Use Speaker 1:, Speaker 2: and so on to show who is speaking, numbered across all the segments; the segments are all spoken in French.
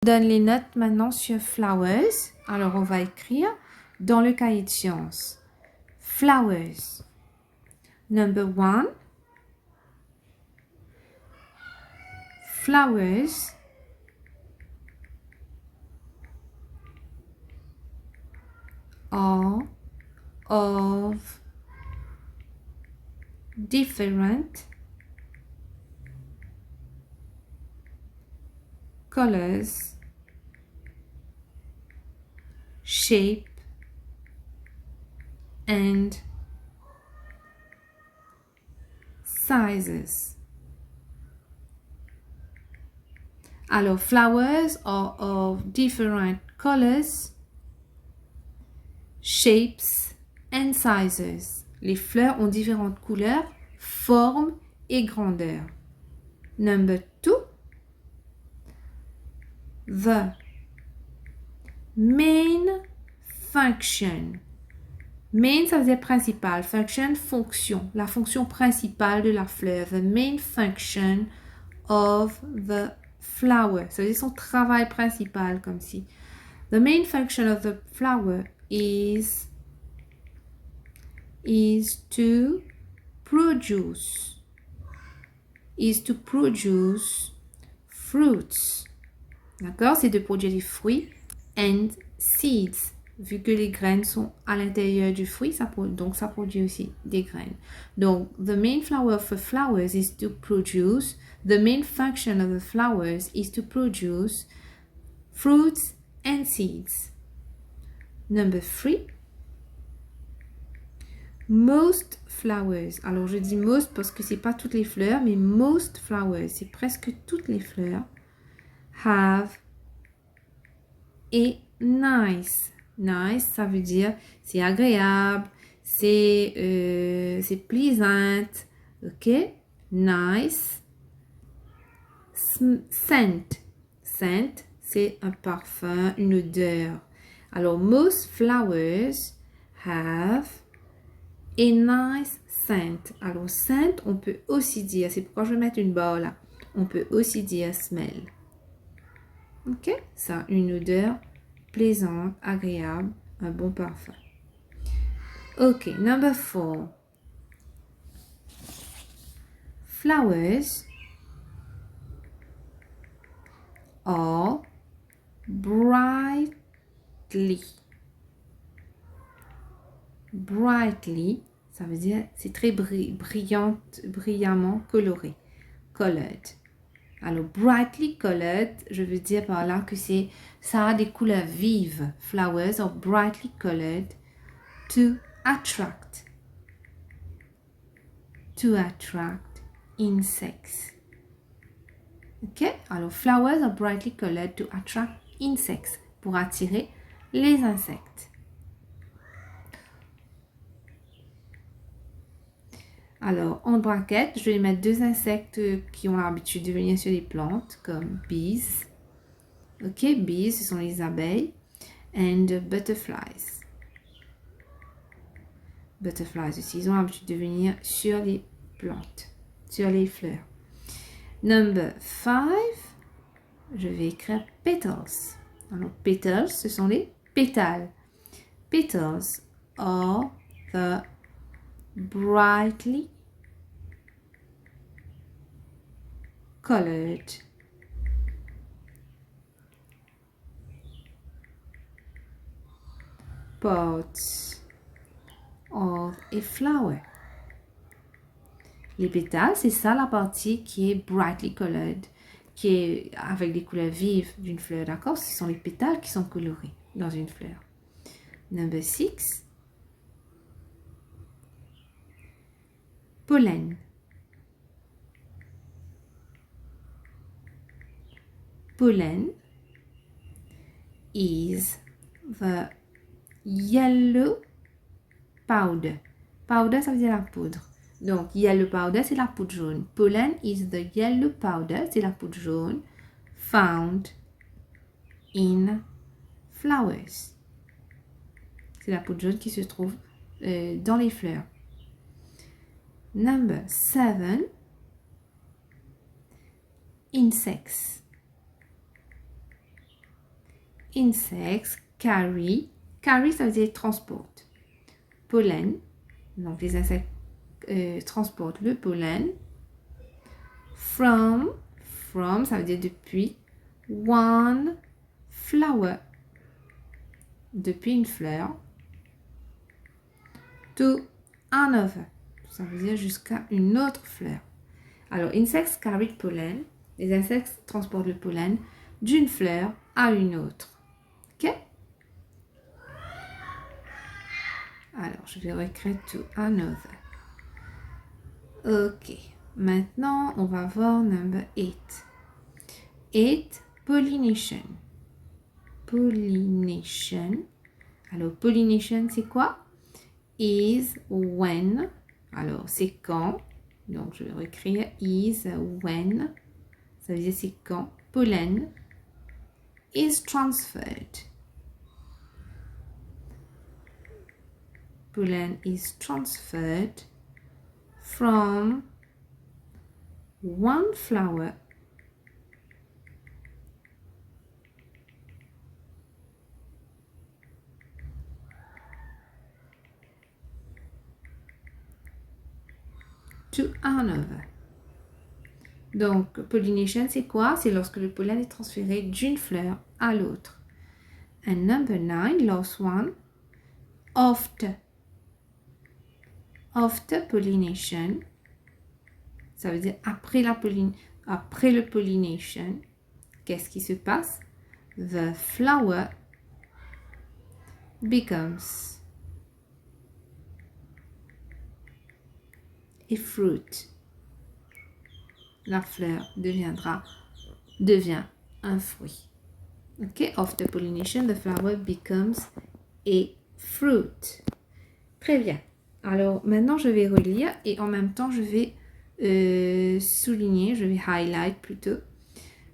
Speaker 1: donne les notes maintenant sur flowers. Alors, on va écrire dans le cahier de sciences. Flowers. Number 1. Flowers are of different colors, shape, and sizes. Alors, flowers are of different colors, shapes, and sizes. Les fleurs ont différentes couleurs, formes et grandeurs. Number 2. The main function. Main, ça veut dire principal. Function, fonction. La fonction principale de la fleur. The main function of the flower. Ça veut dire son travail principal, comme si. The main function of the flower is to produce. Is to produce fruits. D'accord? C'est de produire des fruits and seeds. Vu que les graines sont à l'intérieur du fruit, donc ça produit aussi des graines. Donc, the main flower of the flowers is to produce, the main function of the flowers is to produce fruits and seeds. Number 3. Most flowers. Alors, je dis most parce que c'est pas toutes les fleurs, mais most flowers, c'est presque toutes les fleurs, have a nice. Nice, ça veut dire c'est agréable, c'est plaisante, ok? Nice. Scent. Scent, c'est un parfum, une odeur. Alors, most flowers have a nice scent. Alors, scent, on peut aussi dire, c'est pourquoi je vais mettre une barre là, on peut aussi dire smell. Ok? Ça, une odeur plaisante, agréable, un bon parfum. Ok, number 4. Flowers are brightly. Brightly, ça veut dire c'est très brillamment coloré. Colored. Alors, brightly colored, je veux dire par là que ça a des couleurs vives. Flowers are brightly colored to attract. To attract insects. Ok? Alors, flowers are brightly colored to attract insects. Pour attirer les insectes. Alors, en braquette, je vais mettre 2 insectes qui ont l'habitude de venir sur les plantes, comme bees. Ok, bees, ce sont les abeilles. And butterflies. Butterflies aussi, ils ont l'habitude de venir sur les plantes, sur les fleurs. Number 5, je vais écrire petals. Alors, petals, ce sont les pétales. Petals are the brightly colored parts of a flower. Les pétales, c'est ça la partie qui est brightly colored, qui est avec des couleurs vives d'une fleur, d'accord? Ce sont les pétales qui sont colorés dans une fleur. Number 6. Pollen. Pollen is the yellow powder. Powder, ça veut dire la poudre. Donc, yellow powder, c'est la poudre jaune. Pollen is the yellow powder, c'est la poudre jaune, found in flowers. C'est la poudre jaune qui se trouve dans les fleurs. Number 7. Insects. insects carry. Carry, ça veut dire transporte. Pollen. Donc, les insectes transportent le pollen. From, ça veut dire depuis. One flower. Depuis une fleur. To another. Ça veut dire jusqu'à une autre fleur. Alors, insects carry pollen. Les insectes transportent le pollen d'une fleur à une autre. Ok? Alors, je vais réécrire to another. Ok. Maintenant, on va voir number 8. 8, pollination. Pollination. Alors, pollination, c'est quoi? Is when. Alors, c'est quand. Donc, je vais réécrire is when. Ça veut dire c'est quand. Pollen is transferred. Pollen is transferred from one flower to another. Donc, pollination, c'est quoi? C'est lorsque le pollen est transféré d'une fleur à l'autre. And number 9, last one, after. After pollination, ça veut dire après le pollination, qu'est-ce qui se passe? The flower becomes a fruit. La fleur devient un fruit. Ok, after pollination, the flower becomes a fruit. Très bien. Alors, maintenant, je vais relire et en même temps, je vais souligner, je vais highlight plutôt.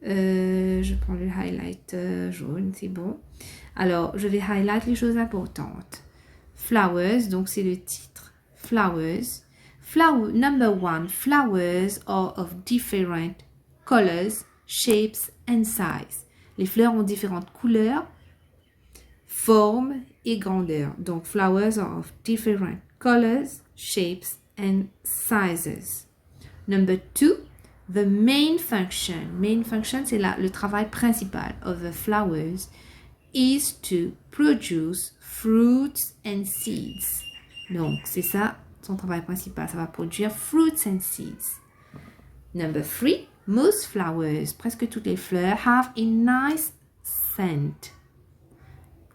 Speaker 1: Je prends le highlight jaune, c'est bon. Alors, je vais highlight les choses importantes. Flowers, donc c'est le titre. Flowers. Number 1, flowers are of different colors, shapes and size. Les fleurs ont différentes couleurs, formes et grandeurs. Donc, flowers are of different colors, shapes and sizes. Number 2, the main function. Main function, c'est le travail principal of the flowers is to produce fruits and seeds. Donc, c'est ça, son travail principal. Ça va produire fruits and seeds. Number 3, most flowers, presque toutes les fleurs, have a nice scent.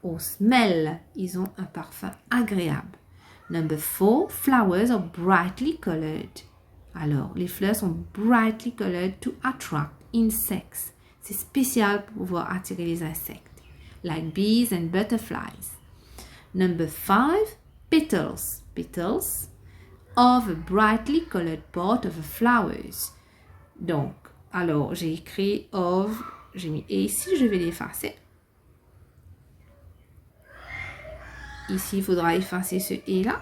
Speaker 1: Au smell, ils ont un parfum agréable. Number 4, flowers are brightly colored. Alors, les fleurs sont brightly colored to attract insects. C'est spécial pour pouvoir attirer les insectes, like bees and butterflies. Number 5, petals. Petals are the brightly colored part of the flowers. Donc, alors, j'ai écrit of, j'ai mis et ici, je vais l'effacer. Ici, il faudra effacer ce et là.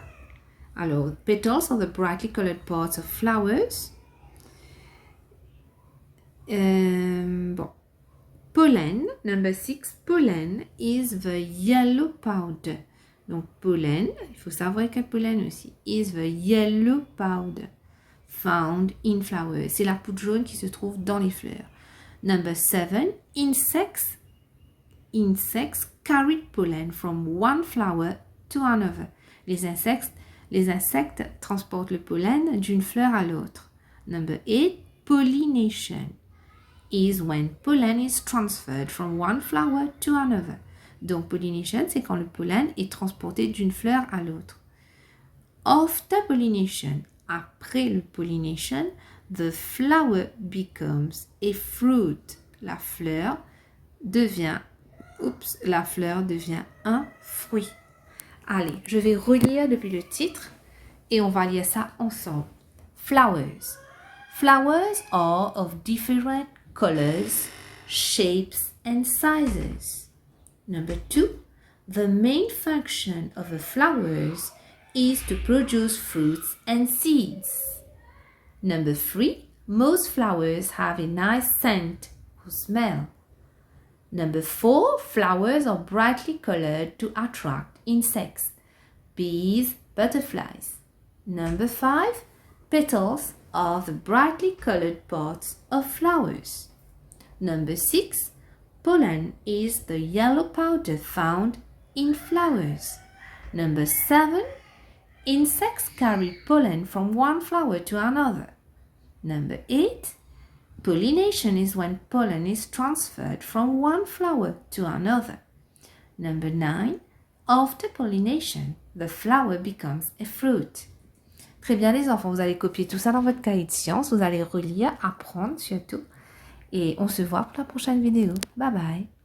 Speaker 1: Alors, petals are the brightly colored parts of flowers. Bon. Pollen, number 6, pollen is the yellow powder. Donc, pollen, il faut savoir quel pollen aussi, is the yellow powder found in flowers. C'est la poudre jaune qui se trouve dans les fleurs. Number 7, insects. Insects carry pollen from one flower to another. Les insectes transportent le pollen d'une fleur à l'autre. Number 8, pollination is when pollen is transferred from one flower to another. Donc, pollination, c'est quand le pollen est transporté d'une fleur à l'autre. After pollination, après le pollination, the flower becomes a fruit. La fleur devient un fruit. Allez, je vais relire depuis le titre et on va lire ça ensemble. Flowers. Flowers are of different colors, shapes and sizes. Number 2, the main function of the flowers is to produce fruits and seeds. Number 3, most flowers have a nice scent or smell. Number 4, flowers are brightly colored to attract insects, bees, butterflies. Number 5, petals are the brightly colored parts of flowers. Number 6, pollen is the yellow powder found in flowers. Number 7, insects carry pollen from one flower to another. Number 8, pollination is when pollen is transferred from one flower to another. Number 9, after pollination, the flower becomes a fruit. Très bien les enfants, vous allez copier tout ça dans votre cahier de sciences, vous allez relire, apprendre surtout. Et on se voit pour la prochaine vidéo. Bye bye.